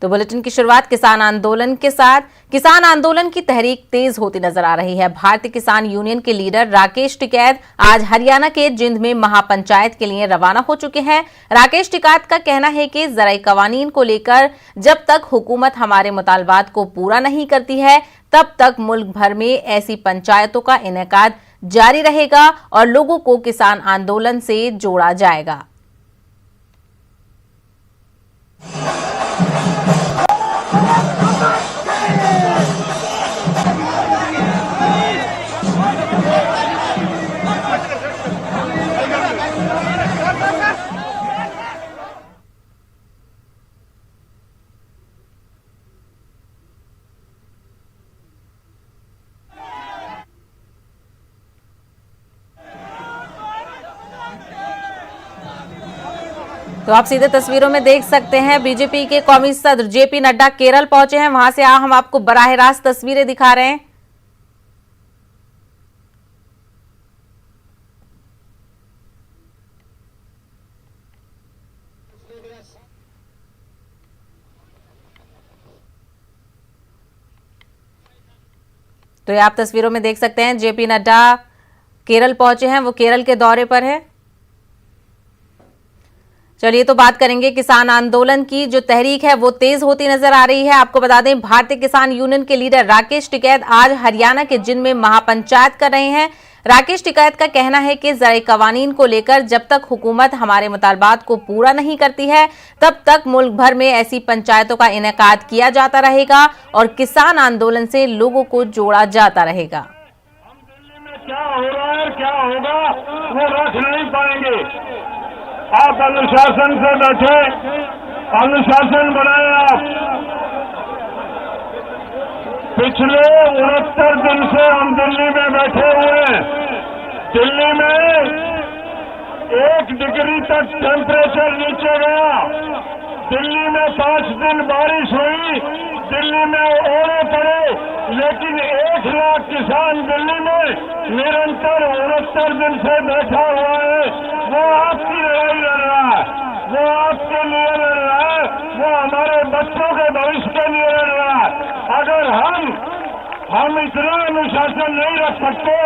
तो बुलेटिन की शुरुआत किसान आंदोलन के साथ। किसान आंदोलन की तहरीक तेज होती नजर आ रही है। भारतीय किसान यूनियन के लीडर राकेश टिकैत आज हरियाणा के जिंद में महापंचायत के लिए रवाना हो चुके हैं। राकेश टिकैत का कहना है कि ज़राई कवानीन को लेकर जब तक हुकूमत हमारे मुतालबात को पूरा नहीं करती है तब तक मुल्क भर में ऐसी पंचायतों का इनेकाद जारी रहेगा और लोगों को किसान आंदोलन से जोड़ा जाएगा। तो आप सीधे तस्वीरों में देख सकते हैं बीजेपी के कौमी सदर जेपी नड्डा केरल पहुंचे हैं। वहां से हम आपको बराह रास्त तस्वीरें दिखा रहे हैं। तो ये आप तस्वीरों में देख सकते हैं जेपी नड्डा केरल पहुंचे हैं, वो केरल के दौरे पर है। चलिए तो बात करेंगे किसान आंदोलन की। जो तहरीक है वो तेज होती नजर आ रही है। आपको बता दें भारतीय किसान यूनियन के लीडर राकेश टिकैत आज हरियाणा के जिंद में महापंचायत कर रहे हैं। राकेश टिकैत का कहना है कि ज़राई कवानीन को लेकर जब तक हुकूमत हमारे मुतालबात को पूरा नहीं करती है तब तक मुल्क भर में ऐसी पंचायतों का इनेकाद किया जाता रहेगा और किसान आंदोलन से लोगों को जोड़ा जाता रहेगा। क्या हो रहा है क्या होगा वो रख नहीं पाएंगे। आप अनुशासन से बैठे, अनुशासन बनाए। आप पिछले 69 दिन से हम दिल्ली में बैठे हुए हैं। दिल्ली में 1 डिग्री तक टेम्परेचर नीचे गया। दिल्ली में 5 दिन बारिश हुई, दिल्ली में ओले पड़े, लेकिन 1 लाख किसान दिल्ली में निरंतर 69 दिन से बैठा हुआ है। वो आपकी लड़ाई लड़ रहा है, वो आपके लिए लड़ रहा है, वो हमारे बच्चों के भविष्य के लिए लड़ रहा है। अगर हम इतना अनुशासन नहीं रख सकते,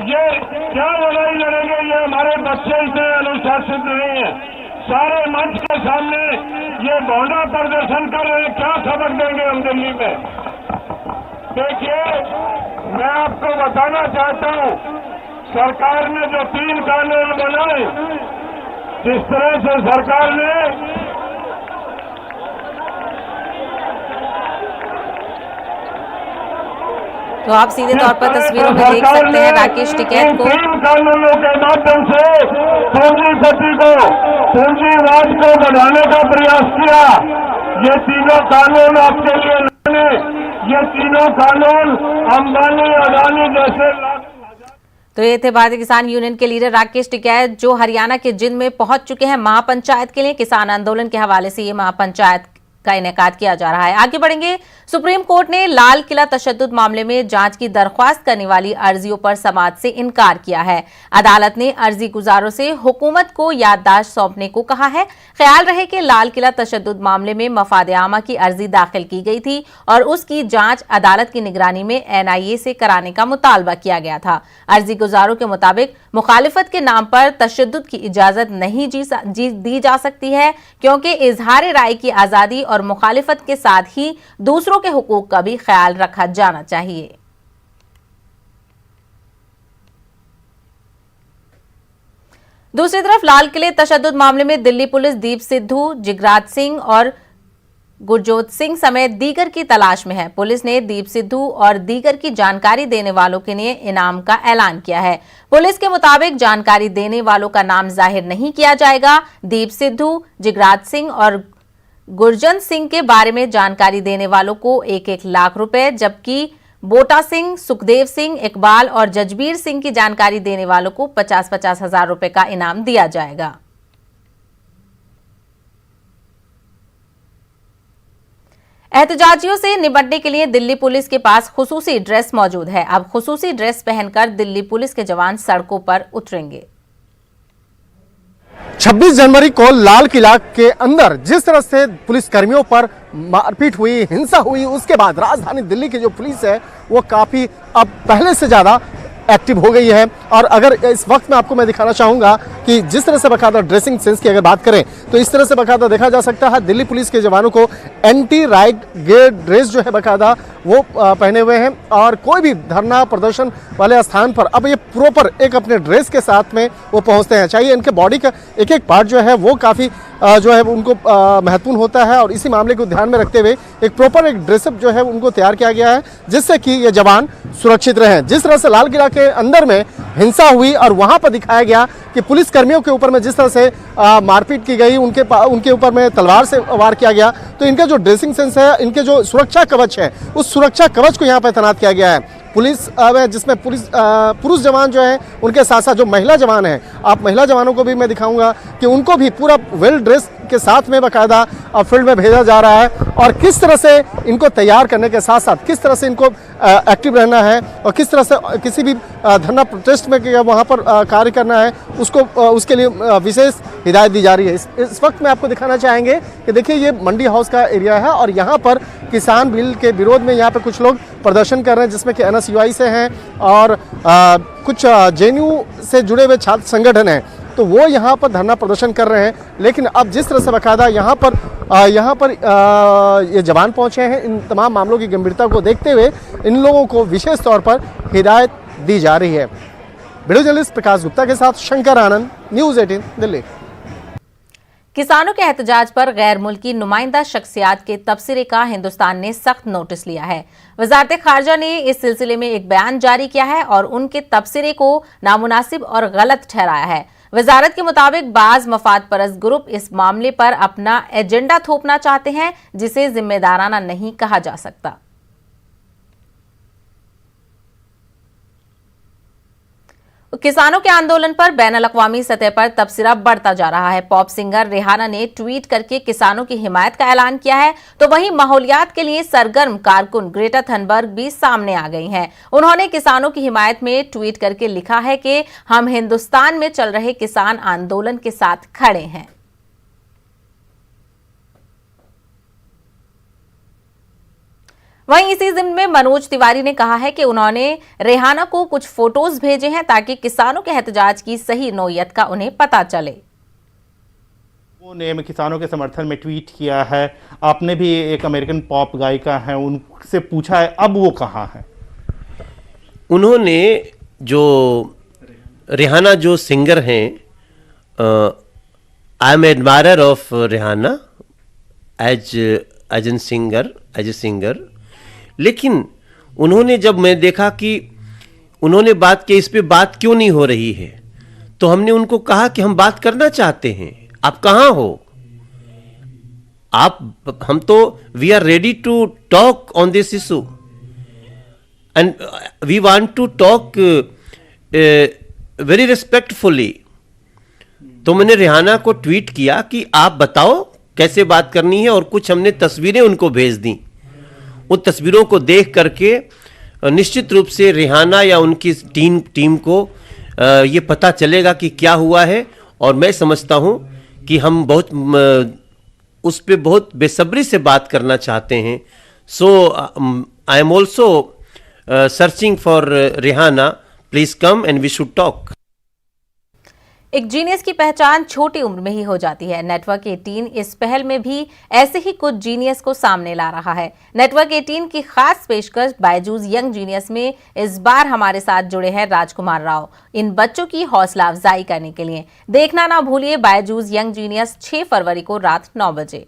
ये क्या लड़ाई लड़ेंगे? ये हमारे बच्चे इतने अनुशासित नहीं है। सारे मंच के सामने ये भौंडा प्रदर्शन कर रहे हैं, क्या सबक देंगे हम दिल्ली में? देखिए, मैं आपको बताना चाहता हूं, सरकार ने जो 3 कानून बनाए, जिस तरह से सरकार ने तो आप सीधे तौर पर तस्वीरों में देख सकते हैं राकेश टिकैत को। 3 कानूनों के माध्यम से पूंजीपति को, पूंजीवाद को बढ़ाने का प्रयास किया। ये तीनों कानून आपके लिए लाने, ये तीनों कानून अंबानी अडानी जैसे। तो ये थे भारतीय किसान यूनियन के लीडर राकेश टिकैत जो हरियाणा के जिंद में पहुंच चुके हैं महापंचायत के लिए। किसान आंदोलन के हवाले से ये महापंचायत का इनेकाद किया जा रहा है। आगे बढ़ेंगे। सुप्रीम कोर्ट ने लाल किला तशद्दुद मामले में जांच की दरख्वास्त करने वाली अर्जियों पर समाअत से इनकार किया है। अदालत ने अर्जी गुजारों से हुकूमत को याददाश्त सौंपने को कहा है। ख्याल रहे कि लाल किला तशद्दुद मामले में मफाद आमा की अर्जी दाखिल की गई थी और उसकी जांच अदालत की निगरानी में NIA से कराने का मुतालबा किया गया था। अर्जी गुजारों के मुताबिक मुखालिफत के नाम पर तशद्दुद की इजाजत नहीं दी जा सकती है, क्योंकि इजहार राय की आजादी और मुखालिफत के साथ ही दूसरों के हुकूक का भी ख्याल रखा जाना चाहिए। दूसरी तरफ लाल किले तशद्दुद मामले में दिल्ली पुलिस दीप सिद्धू, जिगराज सिंह और गुरजोत सिंह समेत दीगर की तलाश में है। पुलिस ने दीप सिद्धू और दीगर की जानकारी देने वालों के लिए इनाम का ऐलान किया है। पुलिस के मुताबिक जानकारी देने वालों का नाम जाहिर नहीं किया जाएगा। दीप सिद्धू, जिगराज सिंह और गुरजंत सिंह के बारे में जानकारी देने वालों को 1-1 लाख रुपए, जबकि बोटा सिंह, सुखदेव सिंह, इकबाल और जजबीर सिंह की जानकारी देने वालों को 50-50 हजार रुपए का इनाम दिया जाएगा। एहतजाजियों से निपटने के लिए दिल्ली पुलिस के पास खुसूसी ड्रेस मौजूद है। अब खुसूसी ड्रेस पहनकर दिल्ली पुलिस के जवान सड़कों पर उतरेंगे। 26 जनवरी को लाल किला के अंदर जिस तरह से पुलिस कर्मियों पर मारपीट हुई, हिंसा हुई, उसके बाद राजधानी दिल्ली की जो पुलिस है वो काफी अब पहले से ज्यादा एक्टिव हो गई है। और अगर इस वक्त में आपको मैं दिखाना चाहूंगा कि जिस तरह से बकायदा ड्रेसिंग सेंस की अगर बात करें तो इस तरह से बकायदा देखा जा सकता है दिल्ली पुलिस के जवानों को एंटी राइट गेयर ड्रेस जो है बकायदा वो पहने हुए हैं और कोई भी धरना प्रदर्शन वाले स्थान पर अब ये प्रॉपर एक अपने ड्रेस के साथ में वो पहुंचते हैं। चाहिए इनके बॉडी का एक एक पार्ट जो है वो काफ़ी जो है उनको महत्वपूर्ण होता है और इसी मामले को ध्यान में रखते हुए एक प्रॉपर एक ड्रेसअप जो है उनको तैयार किया गया है जिससे कि ये जवान सुरक्षित रहें। जिस तरह से लाल किला के अंदर में हिंसा हुई और वहां पर दिखाया गया कि पुलिस कर्मियों के ऊपर में जिस तरह से मारपीट की गई, उनके ऊपर में तलवार से वार किया गया, तो इनका जो ड्रेसिंग सेंस है, इनके जो सुरक्षा कवच है, उस सुरक्षा कवच को यहाँ पर तैनात किया गया है। पुलिस जिसमें पुरुष जवान जो है उनके साथ साथ जो महिला जवान हैं, आप महिला जवानों को भी मैं दिखाऊंगा कि उनको भी पूरा वेल ड्रेस के साथ में बाकायदा फील्ड में भेजा जा रहा है और किस तरह से इनको तैयार करने के साथ साथ किस तरह से इनको एक्टिव रहना है और किस तरह से किसी भी धरना प्रोटेस्ट में वहाँ पर कार्य करना है उसके लिए विशेष हिदायत दी जा रही है। इस वक्त में आपको दिखाना चाहेंगे कि देखिए ये मंडी हाउस का एरिया है और यहाँ पर किसान बिल के विरोध में यहाँ पे कुछ लोग प्रदर्शन कर रहे हैं जिसमें कि NSUI से हैं और कुछ JNU से जुड़े हुए छात्र संगठन हैं, तो वो यहाँ पर धरना प्रदर्शन कर रहे हैं। लेकिन अब जिस तरह से बाकायदा यहाँ पर ये जवान पहुँचे हैं, इन तमाम मामलों की गंभीरता को देखते हुए इन लोगों को विशेष तौर पर हिदायत दी जा रही है। वीडियो जर्नलिस्ट प्रकाश गुप्ता के साथ शंकर आनंद, न्यूज़ 18 दिल्ली। किसानों के एहतजाज पर गैर मुल्की नुमाइंदा शख्सियात के तबसरे का हिंदुस्तान ने सख्त नोटिस लिया है। वजारत खारजा ने इस सिलसिले में एक बयान जारी किया है और उनके तबसरे को नामुनासिब और गलत ठहराया है। वजारत के मुताबिक बाज मफाद परस्त ग्रुप इस मामले पर अपना एजेंडा थोपना चाहते हैं जिसे जिम्मेदाराना नहीं कहा जा सकता। किसानों के आंदोलन पर बैनुल-अक़वामी सतह पर तबसरा बढ़ता जा रहा है। पॉप सिंगर रिहाना ने ट्वीट करके किसानों की हिमायत का ऐलान किया है, तो वहीं माहौलियात के लिए सरगर्म कारकुन ग्रेटा थनबर्ग भी सामने आ गई हैं। उन्होंने किसानों की हिमायत में ट्वीट करके लिखा है कि हम हिंदुस्तान में चल रहे किसान आंदोलन के साथ खड़े हैं। वहीं इसी जिम्न में मनोज तिवारी ने कहा है कि उन्होंने रेहाना को कुछ फोटोज भेजे हैं ताकि किसानों के एहतजाज की सही नौयत का उन्हें पता चले। ने किसानों के समर्थन में ट्वीट किया है। आपने भी एक अमेरिकन पॉप गायिका है, उनसे पूछा है, अब वो कहाँ है? उन्होंने जो रेहाना जो सिंगर हैं, I am admirer of Rihanna as a singer, लेकिन उन्होंने जब मैं देखा कि उन्होंने बात की, इस पे बात क्यों नहीं हो रही है, तो हमने उनको कहा कि हम बात करना चाहते हैं, आप कहाँ हो? हम तो we are ready to talk on this issue and we want to talk very respectfully. तो मैंने रेहाना को ट्वीट किया कि आप बताओ कैसे बात करनी है और कुछ हमने तस्वीरें उनको भेज दी। उन तस्वीरों को देख करके निश्चित रूप से रेहाना या उनकी टीम को ये पता चलेगा कि क्या हुआ है और मैं समझता हूं कि हम उस पे बहुत बेसब्री से बात करना चाहते हैं। So I am also searching for Rehana, please come and we should talk. एक जीनियस की पहचान छोटी उम्र में ही हो जाती है। नेटवर्क 18 इस पहल में भी ऐसे ही कुछ जीनियस को सामने ला रहा है। नेटवर्क 18 की खास पेशकश बायजूस यंग जीनियस में इस बार हमारे साथ जुड़े हैं राजकुमार राव, इन बच्चों की हौसला अफजाई करने के लिए। देखना ना भूलिए बायजूस यंग जीनियस 6 फरवरी को रात 9 बजे।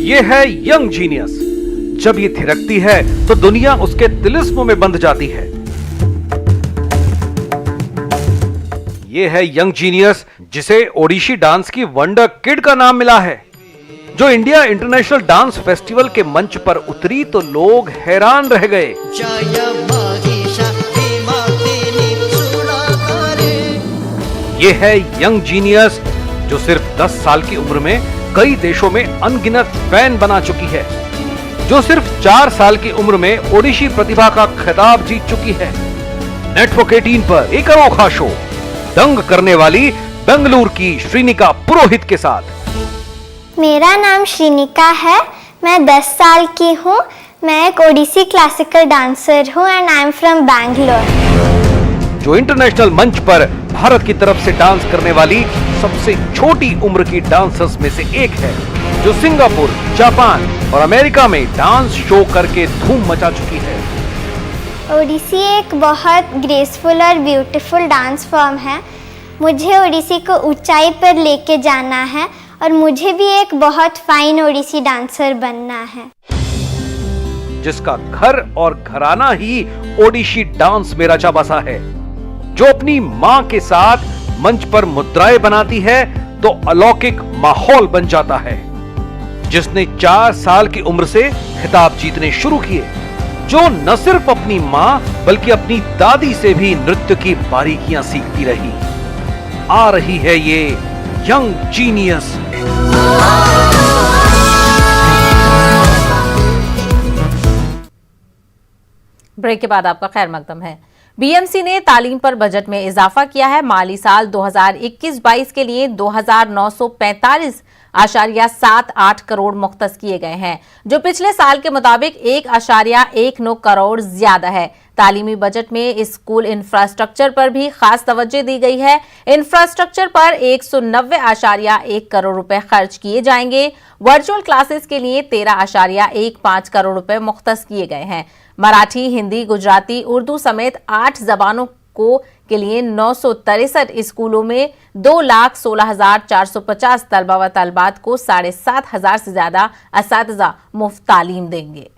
ये है यंग जीनियस। जब ये थिरकती है तो दुनिया उसके तिलिस्म में बंध जाती है। ये है यंग जीनियस जिसे ओडिशी डांस की वंडर किड का नाम मिला है। जो इंडिया इंटरनेशनल डांस फेस्टिवल के मंच पर उतरी तो लोग हैरान रह गए। ये है यंग जीनियस जो सिर्फ 10 साल की उम्र में कई देशों में अनगिनत फैन बना चुकी है। जो सिर्फ 4 साल की उम्र में ओडिशी प्रतिभा का खिताब जीत चुकी है। नेटवर्क 18 पर एक अनोखा शो दंग करने वाली बेंगलुरु की श्रीनिका पुरोहित के साथ। मेरा नाम श्रीनिका है, मैं 10 साल की हूँ। मैं एक ओडिसी क्लासिकल डांसर हूँ and I am from Bangalore. जो इंटरनेशनल मंच पर भारत की तरफ से डांस करने वाली सबसे छोटी उम्र की डांसर्स में से एक है, जो सिंगापुर, जापान और अमेरिका में डांस शो करके धूम मचा चुकी है। ओडिसी एक बहुत ग्रेसफुल और ब्यूटीफुल डांस फॉर्म है। मुझे ओडिसी को ऊंचाई पर लेके जाना है और मुझे भी एक बहुत फाइन ओडिसी डांसर बनना है, जिसका घर और घराना ही ओडिशी डांस में रचा बसा है। जो अपनी मां के साथ मंच पर मुद्राएं बनाती है तो अलौकिक माहौल बन जाता है। जिसने 4 साल की उम्र से खिताब जीतने शुरू किए, जो न सिर्फ अपनी मां बल्कि अपनी दादी से भी नृत्य की बारीकियां सीखती रही। आ रही है ये यंग जीनियस। ब्रेक के बाद आपका खैर मकदम है। बीएमसी ने तालीम पर बजट में इजाफा किया है। माली साल 2021-22 के लिए 2,945.78 करोड़ मुख्तस किए गए हैं, जो पिछले साल के मुताबिक 1.19 करोड़ ज्यादा है। तालीमी बजट में स्कूल इंफ्रास्ट्रक्चर पर भी खास तवज्जो दी गई है। इंफ्रास्ट्रक्चर पर 190.1 करोड़ रुपए खर्च किए जाएंगे। वर्चुअल क्लासेस के लिए 13.15 करोड़ रुपए मुख्तस किए गए हैं। मराठी, हिंदी, गुजराती, उर्दू समेत 8 जबानों के लिए 963 स्कूलों में 2,16,450 तलबा व तलबात को 7,500 से ज्यादा असातिज़ा मुफ्त तालीम देंगे।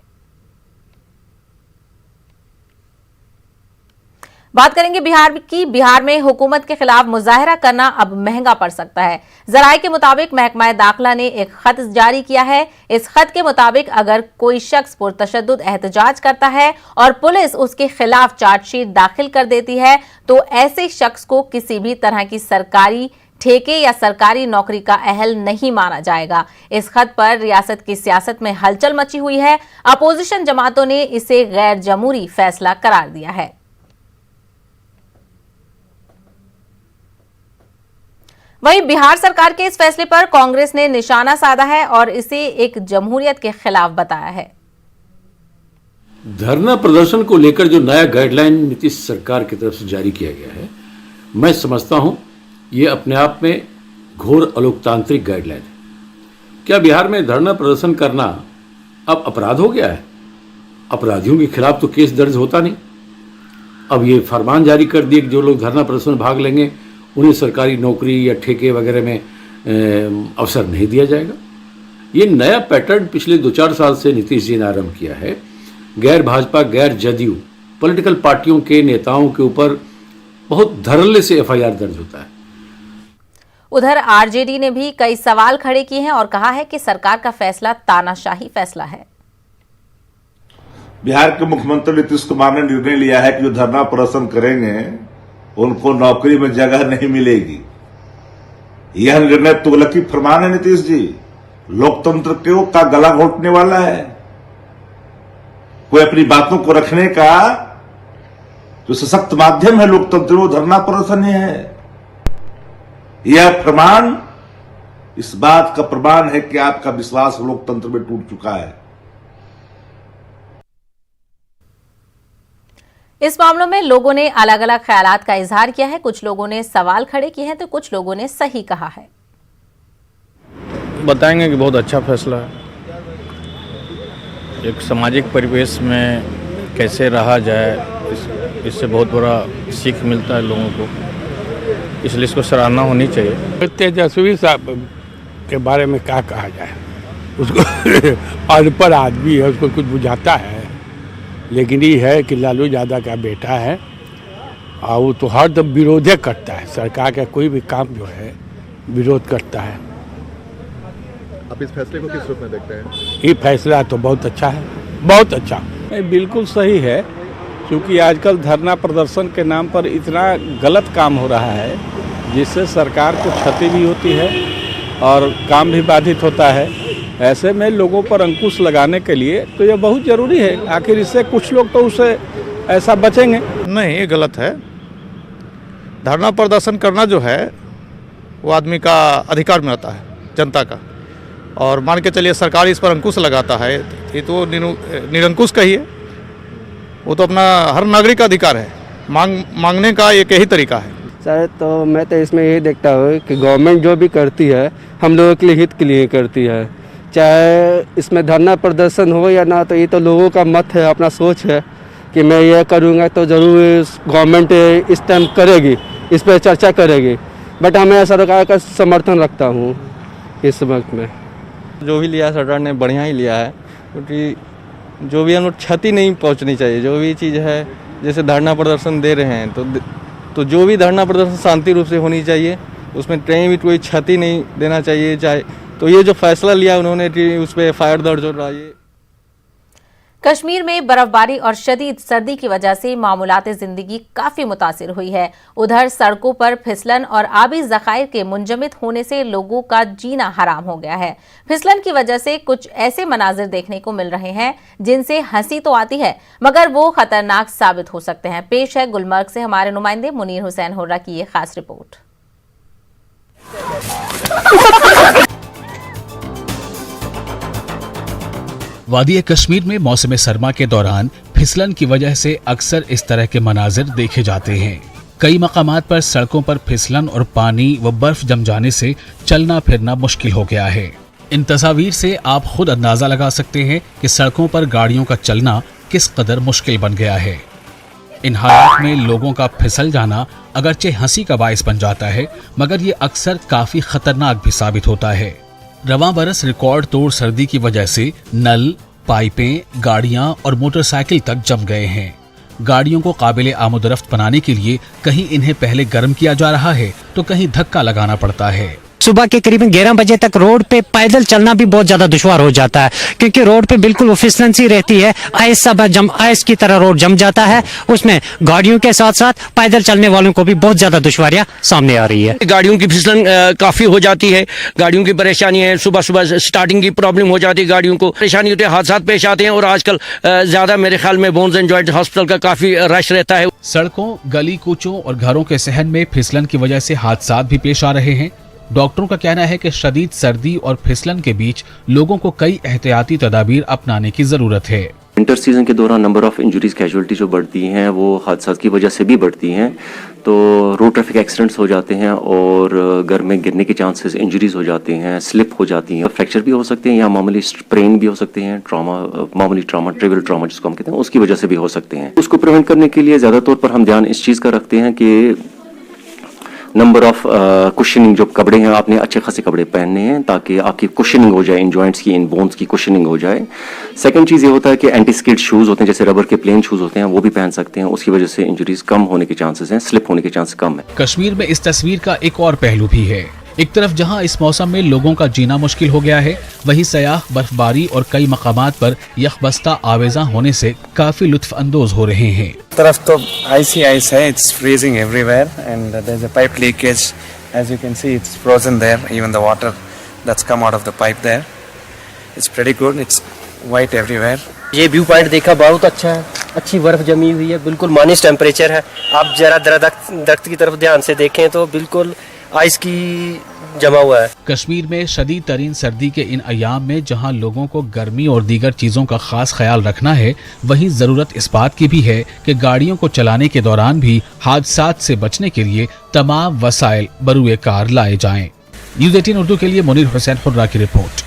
बात करेंगे बिहार की। बिहार में हुकूमत के खिलाफ मुजाहरा करना अब महंगा पड़ सकता है। जराये के मुताबिक महकमा दाखिला ने एक खत जारी किया है। इस खत के मुताबिक अगर कोई शख्स पुरतशद्दुद एहतजाज करता है और पुलिस उसके खिलाफ चार्जशीट दाखिल कर देती है तो ऐसे शख्स को किसी भी तरह की सरकारी ठेके या सरकारी नौकरी का अहल नहीं माना जाएगा। इस खत पर रियासत की सियासत में हलचल मची हुई है। अपोजिशन जमातों ने इसे गैर जमहूरी फैसला करार दिया है। वहीं बिहार सरकार के इस फैसले पर कांग्रेस ने निशाना साधा है और इसे एक जमहूरियत के खिलाफ बताया है। धरना प्रदर्शन को लेकर जो नया गाइडलाइन नीतीश सरकार की तरफ से जारी किया गया है, मैं समझता हूं ये अपने आप में घोर अलोकतांत्रिक गाइडलाइन है। क्या बिहार में धरना प्रदर्शन करना अब अपराध हो गया है? अपराधियों के खिलाफ तो केस दर्ज होता नहीं। अब ये फरमान जारी कर दिए कि जो लोग धरना प्रदर्शन में भाग लेंगे उन्हें सरकारी नौकरी या ठेके वगैरह में अवसर नहीं दिया जाएगा। ये नया पैटर्न पिछले 2-4 साल से नीतीश जी ने आरंभ किया है। गैर भाजपा, गैर जदयू पॉलिटिकल पार्टियों के नेताओं के ऊपर बहुत धड़ल्ले से एफआईआर दर्ज होता है। उधर आरजेडी ने भी कई सवाल खड़े किए हैं और कहा है कि सरकार का फैसला तानाशाही फैसला है। बिहार के मुख्यमंत्री नीतीश कुमार ने निर्णय लिया है कि जो धरना प्रदर्शन करेंगे उनको नौकरी में जगह नहीं मिलेगी। यह निर्णय तुगलकी फरमान है नीतीश जी। लोकतंत्र का गला घोटने वाला है। कोई अपनी बातों को रखने का जो सशक्त माध्यम है लोकतंत्र, वो धरना प्रदर्शन है। यह फरमान इस बात का प्रमाण है कि आपका विश्वास लोकतंत्र में टूट चुका है। इस मामलों में लोगों ने अलग अलग ख्यालात का इजहार किया है। कुछ लोगों ने सवाल खड़े किए हैं तो कुछ लोगों ने सही कहा है। बताएंगे कि बहुत अच्छा फैसला है। एक सामाजिक परिवेश में कैसे रहा जाए, इससे बहुत बड़ा सीख मिलता है लोगों को, इसलिए इसको सराहना होनी चाहिए। तेजस्वी साहब के बारे में क्या कहा जाए, उसको अनपढ़ आदमी है, उसको कुछ बुझाता है। लेकिन ये है कि लालू यादव का बेटा है और वो तो हर दम विरोध करता है। सरकार का कोई भी काम जो है विरोध करता है। आप इस फैसले को किस रूप में देखते हैं? ये फैसला तो बहुत अच्छा है, बहुत अच्छा। बिल्कुल सही है, क्योंकि आजकल धरना प्रदर्शन के नाम पर इतना गलत काम हो रहा है जिससे सरकार को क्षति भी होती है और काम भी बाधित होता है। ऐसे में लोगों पर अंकुश लगाने के लिए तो ये बहुत ज़रूरी है। आखिर इससे कुछ लोग तो उससे ऐसा बचेंगे। नहीं, ये गलत है। धरना प्रदर्शन करना जो है वो आदमी का अधिकार में आता है, जनता का। और मान के चलिए सरकार इस पर अंकुश लगाता है, ये तो निरंकुश का ही है। वो तो अपना हर नागरिक का अधिकार है, मांगने का एक यही तरीका है। सर तो मैं तो इसमें यही देखता हूँ कि गवर्नमेंट जो भी करती है हम लोगों के लिए हित के लिए करती है। चाहे इसमें धरना प्रदर्शन हो या ना, तो ये तो लोगों का मत है, अपना सोच है कि मैं ये करूँगा तो ज़रूर गवर्नमेंट इस टाइम करेगी, इस पर चर्चा करेगी। बट हमें सरकार का समर्थन रखता हूँ इस वक्त में। जो भी लिया सरकार ने बढ़िया ही लिया है, क्योंकि जो भी हम लोग क्षति नहीं पहुंचनी चाहिए। जो भी चीज़ है, जैसे धरना प्रदर्शन दे रहे हैं तो जो भी धरना प्रदर्शन शांति रूप से होनी चाहिए, उसमें कहीं भी कोई क्षति नहीं देना चाहिए। चाहे तो ये जो फैसला लिया उन्होंने उस पर FIR दर्ज हो रहा है। कश्मीर में बर्फबारी और शदीद सर्दी की वजह से मामूलात जिंदगी काफी मुतासिर हुई है। उधर सड़कों पर फिसलन और आबी जखायर के मुंजमद होने से लोगों का जीना हराम हो गया है। फिसलन की वजह से कुछ ऐसे मनाजिर देखने को मिल रहे हैं जिनसे हंसी तो आती है, मगर वो खतरनाक साबित हो सकते हैं। पेश है गुलमर्ग से हमारे नुमाइंदे मुनीर हुसैन हुर्रा की ये खास रिपोर्ट। वादी कश्मीर में मौसम सरमा के दौरान फिसलन की वजह से अक्सर इस तरह के मनाजिर देखे जाते हैं। कई मकामात पर सड़कों पर फिसलन और पानी व बर्फ जम जाने से चलना फिरना मुश्किल हो गया है। इन तस्वीर से आप खुद अंदाजा लगा सकते हैं कि सड़कों पर गाड़ियों का चलना किस कदर मुश्किल बन गया है। इन हालात में लोगों का फिसल जाना अगरचे हंसी का बायस बन जाता है, मगर ये अक्सर काफी खतरनाक भी साबित होता है। रवां बरस रिकॉर्ड तोड़ सर्दी की वजह से नल, पाइपें, गाड़ियां और मोटरसाइकिल तक जम गए हैं। गाड़ियों को काबिल आमदरफ्त बनाने के लिए कहीं इन्हें पहले गर्म किया जा रहा है तो कहीं धक्का लगाना पड़ता है। सुबह के करीबन 11 बजे तक रोड पे पैदल चलना भी बहुत ज्यादा दुश्वार हो जाता है, क्योंकि रोड पे बिल्कुल वो फिसलनसी रहती है, आइस की तरह रोड जम जाता है। उसमें गाड़ियों के साथ साथ पैदल चलने वालों को भी बहुत ज्यादा दुश्वारियां सामने आ रही है। गाड़ियों की फिसलन काफी हो जाती है, गाड़ियों की परेशानी है। सुबह सुबह स्टार्टिंग की प्रॉब्लम हो जाती है, गाड़ियों को परेशानी होती है, हादसा पेश आते हैं। और आजकल ज्यादा मेरे ख्याल में बोन्स एंड जॉइंट हॉस्पिटल का काफी रश रहता है। सड़कों, गली कूचों और घरों के सहन में फिसलन की वजह से हादसा भी पेश आ रहे हैं। डॉक्टरों का कहना है कि शदीद सर्दी और फिसलन के बीच लोगों को कई एहतियाती तदाबीर अपनाने की जरूरत है। विंटर सीजन के दौरान नंबर ऑफ इंजरीज कैजुअलिटी जो बढ़ती हैं वो हादसा की वजह से भी बढ़ती हैं। तो रोड ट्रैफिक एक्सीडेंट्स हो जाते हैं और घर में गिरने के चांसेस, इंजरीज हो जाते हैं, स्लिप हो जाती हैं, फ्रैक्चर भी हो सकते हैं या मामूली स्प्रेन भी हो सकते हैं, मामूली ट्रॉमा, ट्रिवियल ट्रॉमा जिसको हम कहते हैं, उसकी वजह से भी हो सकते हैं। उसको प्रिवेंट करने के लिए ज्यादा तौर पर हम ध्यान इस चीज़ का रखते हैं कि नंबर ऑफ कुशनिंग, जो कपड़े हैं आपने अच्छे खासे कपड़े पहनने हैं ताकि आपकी कुशनिंग हो जाए, इन जॉइंट्स की, इन बोन्स की कुशनिंग हो जाए। सेकंड चीज़ ये होता है कि एंटी स्किड शूज़ होते हैं, जैसे रबर के प्लेन शूज़ होते हैं, वो भी पहन सकते हैं। उसकी वजह से इंजरीज कम होने के चांसेस हैं, स्लिप होने के चांसेस कम है। कश्मीर में इस तस्वीर का एक और पहलू भी है। एक तरफ जहां इस मौसम में लोगों का जीना मुश्किल हो गया है, वहीं सयाह बर्फबारी और कई मकामात पर यखबस्ता आवेजा होने से काफी लुत्फ अंदोज हो रहे हैं। तरफ तो आइस है, it's freezing everywhere and there is a pipe leakage, as you can see it's frozen there, even the water that's come out of the pipe there, it's pretty good, it's white everywhere. ये viewpoint देखा, बहुत अच्छा है, अच्छी बर्फ जमी हुई है, बिल्कुल माइनस टेम्परेचर है। आप जरा दरख्त की तरफ ध्यान से देखें तो बिल्कुल आइस की जमा हुआ है। कश्मीर में शदीद तरीन सर्दी के इन अयाम में जहां लोगों को गर्मी और दीगर चीजों का खास ख्याल रखना है, वहीं जरूरत इस बात की भी है कि गाड़ियों को चलाने के दौरान भी हादसात से बचने के लिए तमाम वसाइल बरूए कार लाए जाएं। न्यूज़ 18 उर्दू के लिए मुनीर हुसैन हुर्रा की रिपोर्ट।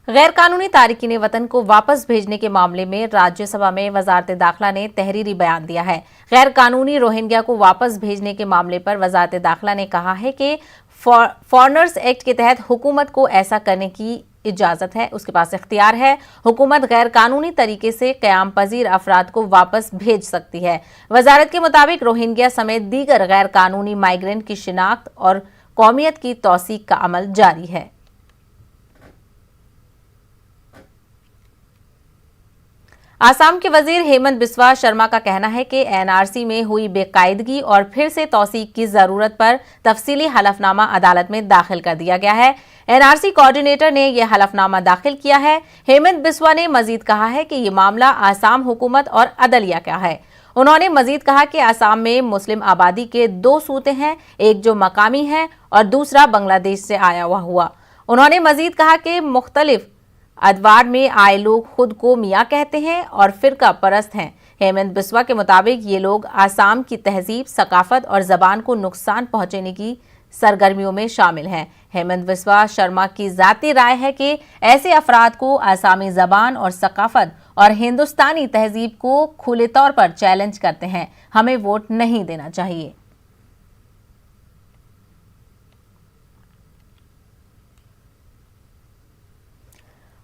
गैर कानूनी तारिकीन वतन को वापस भेजने के मामले में राज्यसभा में वजारत दाखिला ने तहरीरी बयान दिया है। गैर कानूनी रोहिंग्या को वापस भेजने के मामले पर वजारत दाखिला ने कहा है कि फॉरेनर्स एक्ट के तहत हुकूमत को ऐसा करने की इजाजत है, उसके पास इख्तियार है। हुकूमत गैर कानूनी तरीके से क़याम पजीर अफराद को वापस भेज सकती है। वजारत के मुताबिक रोहिंग्या समेत दीगर गैर कानूनी माइग्रेंट की शिनाख्त और कौमियत की तौसीक का अमल जारी है। आसाम के वजीर हेमंत बिस्वा शर्मा का कहना है कि एनआरसी में हुई बेकायदगी और फिर से तौसीक की जरूरत पर तफसीली हलफनामा अदालत में दाखिल कर दिया गया है। एनआरसी कोऑर्डिनेटर ने यह हलफनामा दाखिल किया है। हेमंत बिस्वा ने मजीद कहा है कि ये मामला आसाम हुकूमत और अदलिया का है। उन्होंने मजीद कहा कि आसाम में मुस्लिम आबादी के 2 सूते हैं, एक जो मकामी है और दूसरा बांग्लादेश से आया हुआ। उन्होंने मजीद कहा कि मुख्तलिफ अदवार में आए लोग खुद को मियाँ कहते हैं और फिरका परस्त हैं। हेमंत बिस्वा के मुताबिक ये लोग आसाम की तहजीब, सकाफत और जबान को नुकसान पहुंचाने की सरगर्मियों में शामिल हैं। हेमंत बिस्वा शर्मा की जाती राय है कि ऐसे अफराद को आसामी जबान और सकाफत और हिंदुस्तानी तहजीब को खुले तौर पर चैलेंज करते हैं। हमें वोट नहीं देना चाहिए।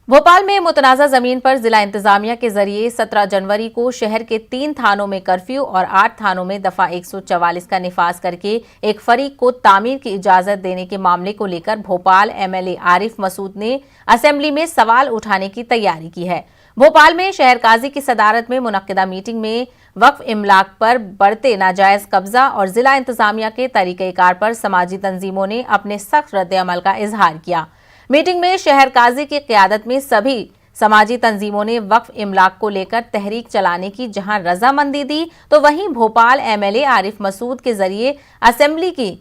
भोपाल में मुतनाज़ा जमीन पर जिला इंतजामिया के जरिए 17 जनवरी को शहर के 3 थानों में कर्फ्यू और 8 थानों में दफा 144 का निफाज करके एक फरीक को तामीर की इजाजत देने के मामले को लेकर भोपाल एमएलए आरिफ मसूद ने असेंबली में सवाल उठाने की तैयारी की है। भोपाल में शहर काजी की सदारत में मुनक्किदा मीटिंग में वक्फ इमलाक पर बढ़ते नाजायज कब्जा और जिला इंतजामिया के तरीक़ेकार पर समाजी तंजीमों ने अपने सख्त रद्द-ए-अमल का इजहार किया। मीटिंग में शहर काजी की क़यादत में सभी समाजी तंजीमों ने वक्फ इमलाक को लेकर तहरीक चलाने की जहां रजामंदी दी, तो वहीं भोपाल एमएलए आरिफ मसूद के जरिए असेंबली की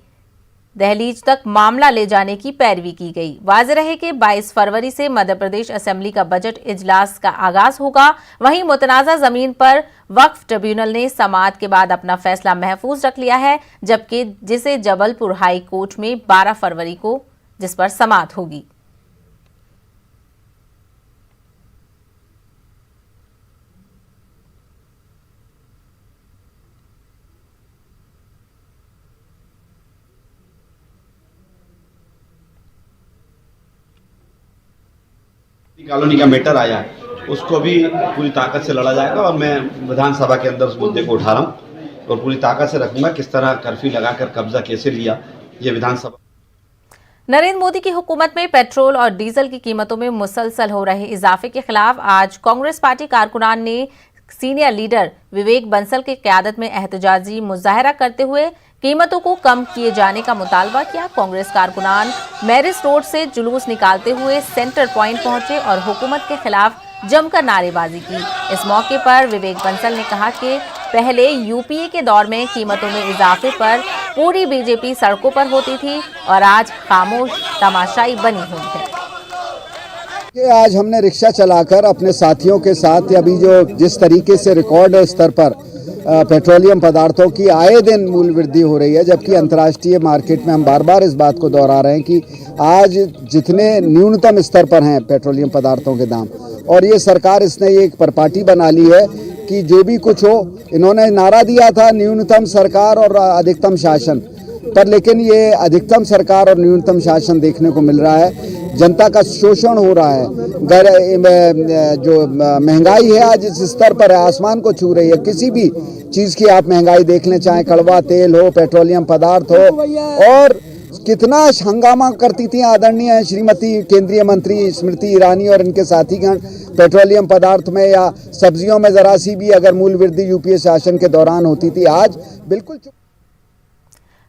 दहलीज तक मामला ले जाने की पैरवी की गई। वाज़ेह रहे कि 22 फरवरी से मध्य प्रदेश असेंबली का बजट इजलास का आगाज होगा। वहीं मुतनाज़ा जमीन पर वक्फ ट्रिब्यूनल ने समाअत के बाद अपना फैसला महफूज रख लिया है, जबकि जिसे जबलपुर हाई कोर्ट में 12 फरवरी को जिस पर समाअत होगी। कॉलोनी का मैटर आया है, उसको भी पूरी ताकत से लड़ा जाएगा और मैं विधानसभा के अंदर उस मुद्दे को उठा रहा हूँ और पूरी ताकत से रखूंगा। किस तरह कर्फ्यू लगाकर कब्जा कैसे लिया, ये विधानसभा। नरेंद्र मोदी की हुकूमत में पेट्रोल और डीजल की कीमतों में मुसलसल हो रहे इजाफे के खिलाफ आज कांग्रेस पार्टी कारकुनान ने सीनियर लीडर विवेक बंसल की क़यादत में एहतजाजी मुजाहरा करते हुए कीमतों को कम किए जाने का मुतालबा किया। कांग्रेस कारकुनान मैरिस रोड से जुलूस निकालते हुए सेंटर पॉइंट पहुंचे और हुकूमत के खिलाफ जमकर नारेबाजी की। इस मौके पर विवेक बंसल ने कहा कि पहले यूपीए के दौर में कीमतों में इजाफे पर पूरी बीजेपी सड़कों पर होती थी और आज खामोश तमाशाई बनी हुई है। आज हमने रिक्शा चलाकर अपने साथियों के साथ अभी जो जिस तरीके से रिकॉर्ड स्तर पर पेट्रोलियम पदार्थों की आए दिन मूल्य वृद्धि हो रही है, जबकि अंतर्राष्ट्रीय मार्केट में हम बार बार इस बात को दोहरा रहे हैं कि आज जितने न्यूनतम स्तर पर हैं पेट्रोलियम पदार्थों के दाम, और ये सरकार इसने एक परिपाटी बना ली है कि जो भी कुछ हो, इन्होंने नारा दिया था न्यूनतम सरकार और अधिकतम शासन पर, लेकिन ये अधिकतम सरकार और न्यूनतम शासन देखने को मिल रहा है। जनता का शोषण हो रहा है। जो महंगाई है आज इस स्तर पर है, आसमान को छू रही है। किसी भी चीज़ की आप महंगाई देख लें, चाहे कड़वा तेल हो, पेट्रोलियम पदार्थ हो, और कितना हंगामा करती थी आदरणीय श्रीमती केंद्रीय मंत्री स्मृति ईरानी और इनके साथीगण पेट्रोलियम पदार्थ में या सब्जियों में जरा सी भी अगर मूल्य वृद्धि यूपीए शासन के दौरान होती थी, आज बिल्कुल।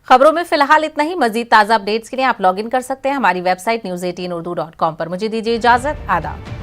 खबरों में फिलहाल इतना ही। मजीद ताज़ा अपडेट्स के लिए आप लॉगिन कर सकते हैं हमारी वेबसाइट news18urdu.com पर। मुझे दीजिए इजाजत। आदाब।